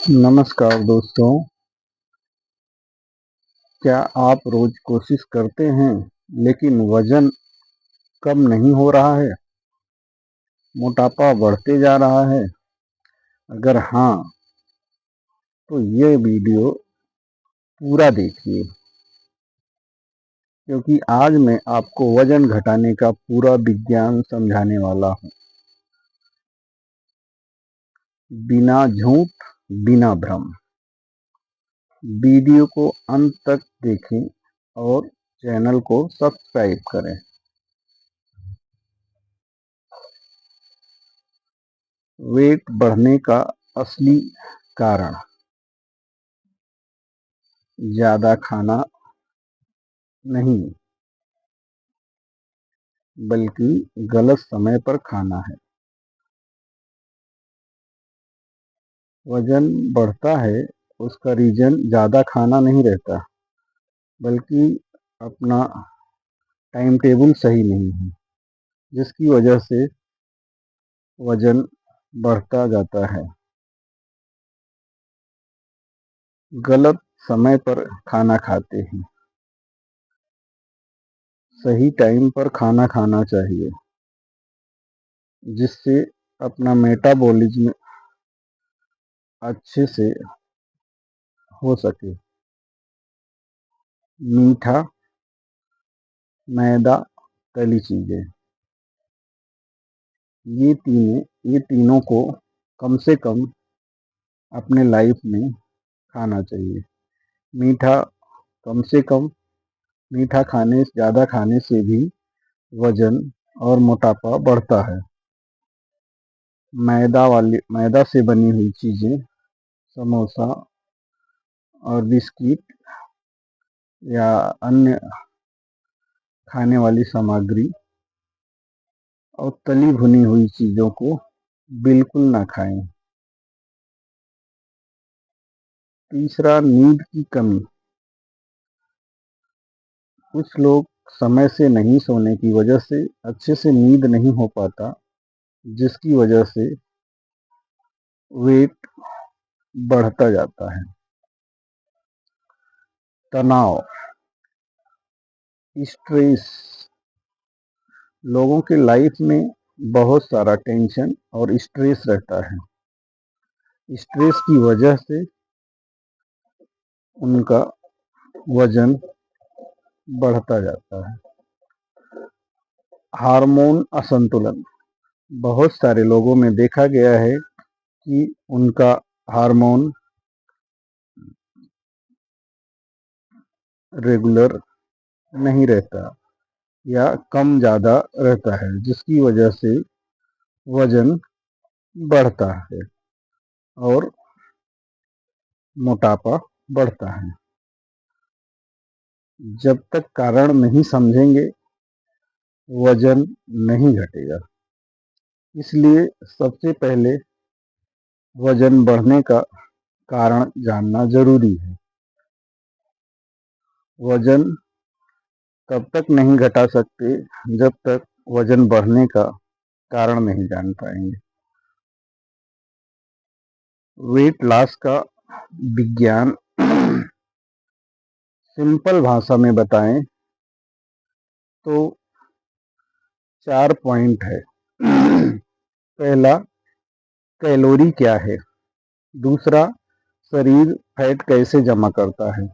नमस्कार दोस्तों, क्या आप रोज कोशिश करते हैं लेकिन वजन कम नहीं हो रहा है? मोटापा बढ़ते जा रहा है? अगर हाँ, तो ये वीडियो पूरा देखिए, क्योंकि आज मैं आपको वजन घटाने का पूरा विज्ञान समझाने वाला हूँ। बिना झूठ, बिना भ्रम। वीडियो को अंत तक देखें और चैनल को सब्सक्राइब करें। वेट बढ़ने का असली कारण ज्यादा खाना नहीं, बल्कि गलत समय पर खाना है। वजन बढ़ता है, उसका रीजन ज़्यादा खाना नहीं रहता, बल्कि अपना टाइम टेबल सही नहीं है, जिसकी वजह से वजन बढ़ता जाता है। गलत समय पर खाना खाते हैं। सही टाइम पर खाना खाना चाहिए, जिससे अपना मेटाबॉलिज्म अच्छे से हो सके। मीठा, मैदा, तली चीज़ें, ये तीनों को कम से कम अपने लाइफ में खाना चाहिए। मीठा कम से कम, मीठा खाने ज़्यादा खाने से भी वजन और मोटापा बढ़ता है। मैदा से बनी हुई चीज़ें, समोसा और बिस्किट या अन्य खाने वाली सामग्री और तली भुनी हुई चीज़ों को बिल्कुल ना खाएं। तीसरा, नींद की कमी। कुछ लोग समय से नहीं सोने की वजह से अच्छे से नींद नहीं हो पाता, जिसकी वजह से वेट बढ़ता जाता है। तनाव, स्ट्रेस, लोगों के लाइफ में बहुत सारा टेंशन और स्ट्रेस रहता है। स्ट्रेस की वजह से उनका वजन बढ़ता जाता है। हार्मोन असंतुलन, बहुत सारे लोगों में देखा गया है कि उनका हार्मोन रेगुलर नहीं रहता या कम ज़्यादा रहता है, जिसकी वजह से वजन बढ़ता है और मोटापा बढ़ता है। जब तक कारण नहीं समझेंगे, वजन नहीं घटेगा। इसलिए सबसे पहले वजन बढ़ने का कारण जानना जरूरी है। वजन तब तक नहीं घटा सकते जब तक वजन बढ़ने का कारण नहीं जान पाएंगे। वेट लॉस का विज्ञान सिंपल भाषा में बताएं तो 4 पॉइंट है। पहला, कैलोरी क्या है। दूसरा, शरीर फैट कैसे जमा करता है।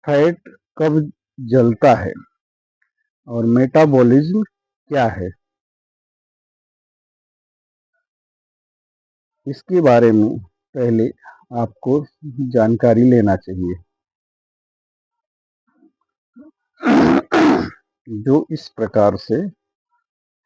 फैट कब जलता है और मेटाबॉलिज्म क्या है, इसके बारे में पहले आपको जानकारी लेना चाहिए, जो इस प्रकार से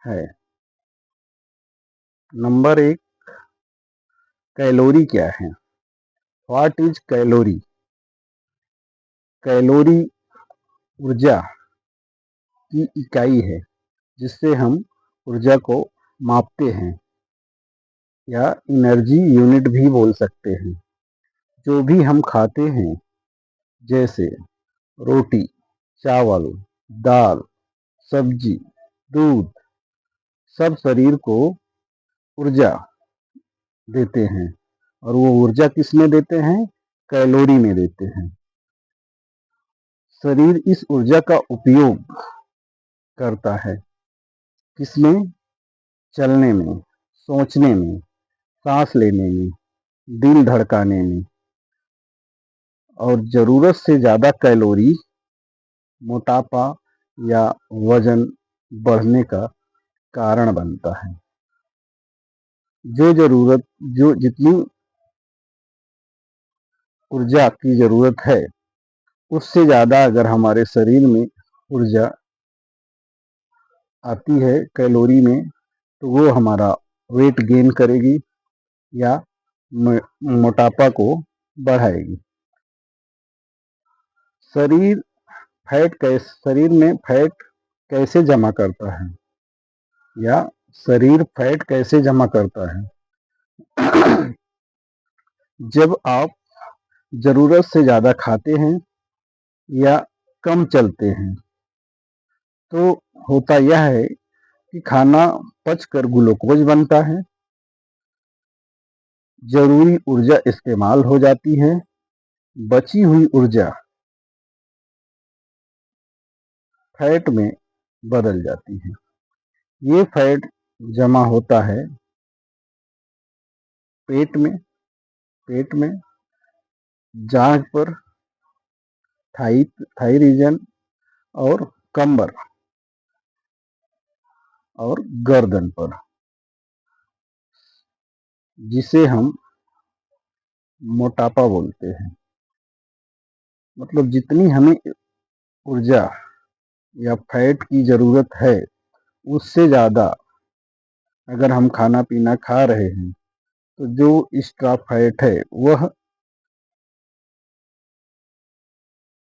है। नंबर 1, कैलोरी क्या है। What is calorie. कैलोरी ऊर्जा की इकाई है, जिससे हम ऊर्जा को मापते हैं या एनर्जी यूनिट भी बोल सकते हैं। जो भी हम खाते हैं, जैसे रोटी, चावल, दाल, सब्जी, दूध, सब शरीर को ऊर्जा देते हैं और वो ऊर्जा किस में देते हैं? कैलोरी में देते हैं। शरीर इस ऊर्जा का उपयोग करता है किसमें? चलने में, सोचने में, सांस लेने में, दिल धड़काने में। और जरूरत से ज्यादा कैलोरी मोटापा या वजन बढ़ने का कारण बनता है। जो जितनी ऊर्जा की जरूरत है उससे ज्यादा अगर हमारे शरीर में ऊर्जा आती है कैलोरी में, तो वो हमारा वेट गेन करेगी या मोटापा को बढ़ाएगी। शरीर में फैट कैसे जमा करता है, या शरीर फैट कैसे जमा करता है? जब आप जरूरत से ज्यादा खाते हैं या कम चलते हैं, तो होता यह है कि खाना पचकर ग्लूकोज बनता है, जरूरी ऊर्जा इस्तेमाल हो जाती है, बची हुई ऊर्जा फैट में बदल जाती है। ये फैट जमा होता है पेट में जांघ पर, थाई रीजन, और कमर और गर्दन पर, जिसे हम मोटापा बोलते हैं। मतलब जितनी हमें ऊर्जा या फैट की जरूरत है उससे ज्यादा अगर हम खाना पीना खा रहे हैं, तो जो एक्स्ट्रा फैट है वह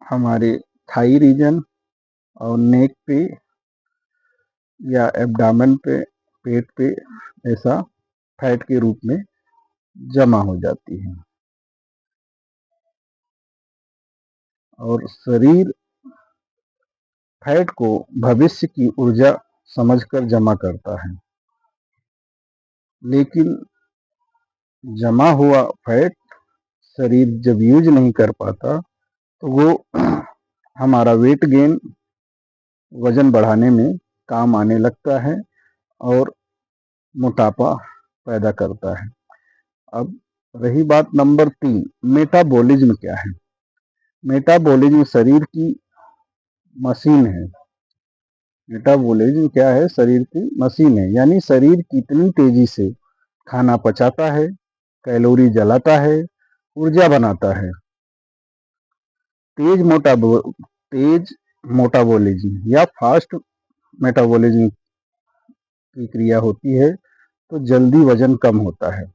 हमारे थाई रीजन और नेक पे या एब्डामन पे, पेट पे ऐसा फैट के रूप में जमा हो जाती है। और शरीर फैट को भविष्य की ऊर्जा समझकर जमा करता है, लेकिन जमा हुआ फैट शरीर जब यूज नहीं कर पाता, तो वो हमारा वेट गेन, वजन बढ़ाने में काम आने लगता है और मोटापा पैदा करता है। अब रही बात नंबर 3, मेटाबॉलिज्म क्या है? मेटाबॉलिज्म शरीर की मशीन है। मेटाबॉलिज्म क्या है? शरीर की मशीन है, यानी शरीर कितनी तेजी से खाना पचाता है, कैलोरी जलाता है, ऊर्जा बनाता है। तेज मोटाबॉलिज्म या फास्ट मेटाबॉलिज्म की क्रिया होती है तो जल्दी वजन कम होता है।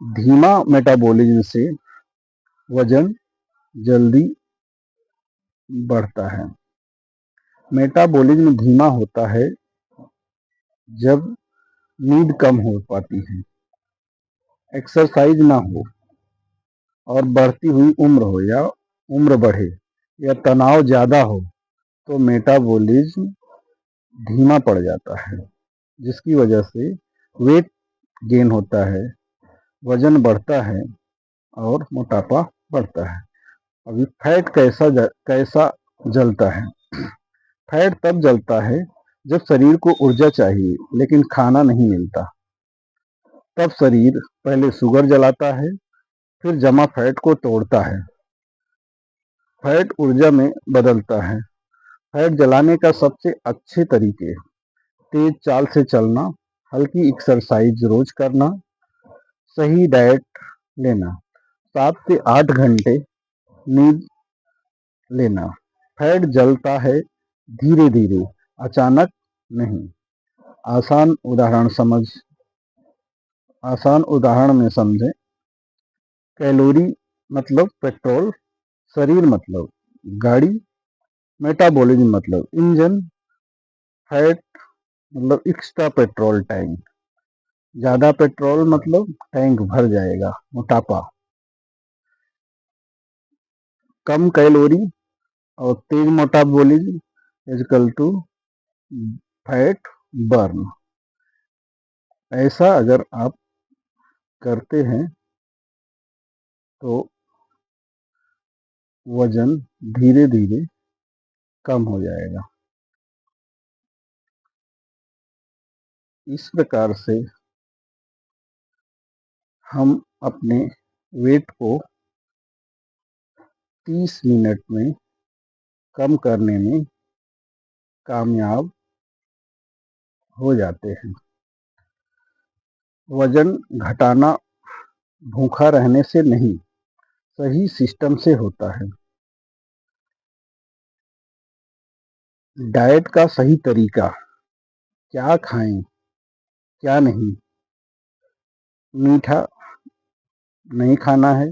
धीमा मेटाबॉलिज्म से वजन जल्दी बढ़ता है। मेटाबॉलिज्म धीमा होता है जब नींद कम हो पाती है, एक्सरसाइज ना हो, और बढ़ती हुई उम्र हो या उम्र बढ़े, या तनाव ज्यादा हो, तो मेटाबॉलिज्म धीमा पड़ जाता है, जिसकी वजह से वेट गेन होता है, वजन बढ़ता है और मोटापा बढ़ता है। अभी फैट कैसा जलता है? फैट तब जलता है जब शरीर को ऊर्जा चाहिए लेकिन खाना नहीं मिलता। तब शरीर पहले शुगर जलाता है, फिर जमा फैट को तोड़ता है, फैट ऊर्जा में बदलता है। फैट जलाने का सबसे अच्छे तरीके: तेज चाल से चलना, हल्की एक्सरसाइज रोज करना, सही डाइट लेना, 7 से 8 घंटे नींद लेना। फैट जलता है धीरे धीरे, अचानक नहीं। आसान उदाहरण में समझें। कैलोरी मतलब पेट्रोल, शरीर मतलब गाड़ी, मेटाबॉलिज्म मतलब इंजन, फैट मतलब एक्स्ट्रा पेट्रोल टैंक। ज्यादा पेट्रोल मतलब टैंक भर जाएगा, मोटापा। कम कैलोरी और तेज metabolism equal to fat burn. ऐसा अगर आप करते हैं तो वजन धीरे धीरे कम हो जाएगा। इस प्रकार से हम अपने वेट को 30 मिनट में कम करने में कामयाब हो जाते हैं। वजन घटाना भूखा रहने से नहीं, सही सिस्टम से होता है। डाइट का सही तरीका, क्या खाएं क्या नहीं। मीठा नहीं खाना है,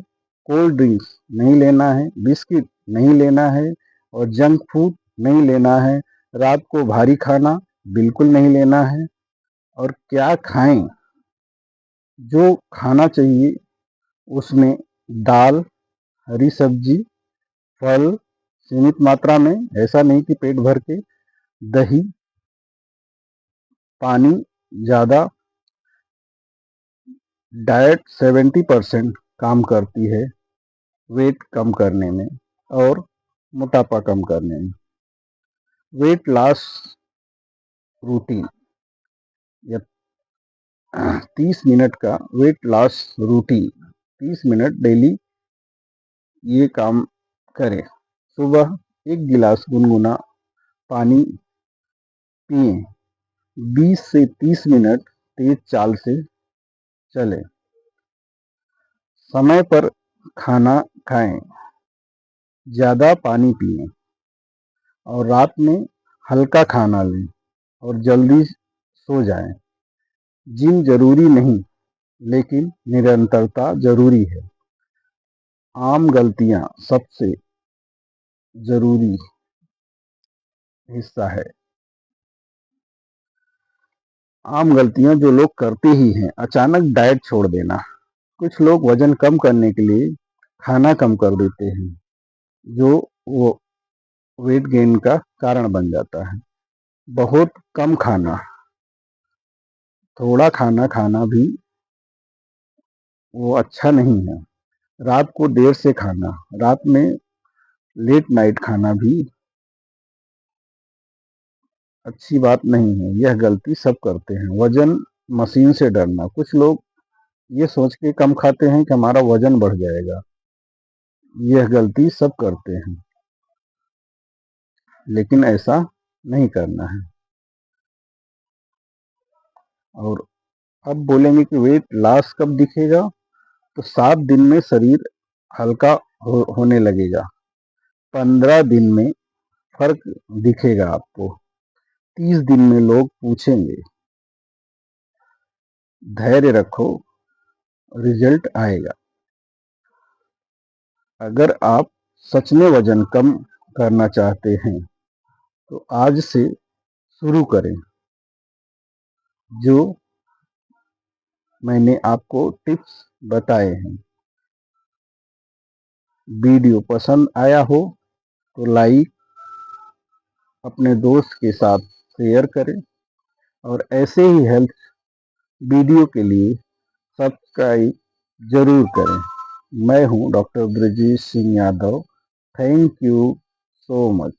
कोल्ड ड्रिंक्स नहीं लेना है, बिस्किट नहीं लेना है और जंक फूड नहीं लेना है। रात को भारी खाना बिल्कुल नहीं लेना है। और क्या खाएं, जो खाना चाहिए उसमें दाल, हरी सब्जी, फल सीमित मात्रा में, ऐसा नहीं कि पेट भर के, दही, पानी ज़्यादा। डाइट 70% काम करती है वेट कम करने में और मोटापा कम करने में। वेट लॉस रूटीन या 30 मिनट का weight loss routine, 30 minute daily ये काम करें। सुबह 1 गिलास गुनगुना पानी पिए, 20 से 30 मिनट तेज चाल से चलें, समय पर खाना खाएं, ज़्यादा पानी पिएं और रात में हल्का खाना लें और जल्दी सो जाएं। जिम जरूरी नहीं, लेकिन निरंतरता जरूरी है। आम गलतियां सबसे जरूरी हिस्सा है। आम गलतियां जो लोग करते ही हैं, अचानक डाइट छोड़ देना। कुछ लोग वजन कम करने के लिए खाना कम कर देते हैं, जो वो वेट गेन का कारण बन जाता है। बहुत कम खाना, थोड़ा खाना खाना भी वो अच्छा नहीं है। रात को देर से खाना, रात में लेट नाइट खाना भी अच्छी बात नहीं है। यह गलती सब करते हैं। वजन मशीन से डरना, कुछ लोग ये सोच के कम खाते हैं कि हमारा वजन बढ़ जाएगा। यह गलती सब करते हैं, लेकिन ऐसा नहीं करना है। और अब बोलेंगे कि वेट लॉस कब दिखेगा, तो 7 दिन में शरीर हल्का होने लगेगा। 15 दिन में फर्क दिखेगा आपको। 30 दिन में लोग पूछेंगे। धैर्य रखो, रिजल्ट आएगा। अगर आप सच में वजन कम करना चाहते हैं तो आज से शुरू करें। जो मैंने आपको टिप्स बताए हैं, वीडियो पसंद आया हो तो लाइक, अपने दोस्त के साथ शेयर करें और ऐसे ही हेल्थ वीडियो के लिए सब्सक्राइब जरूर करें। मैं हूं doctor Brajesh Singh Yadav. Thank you so much.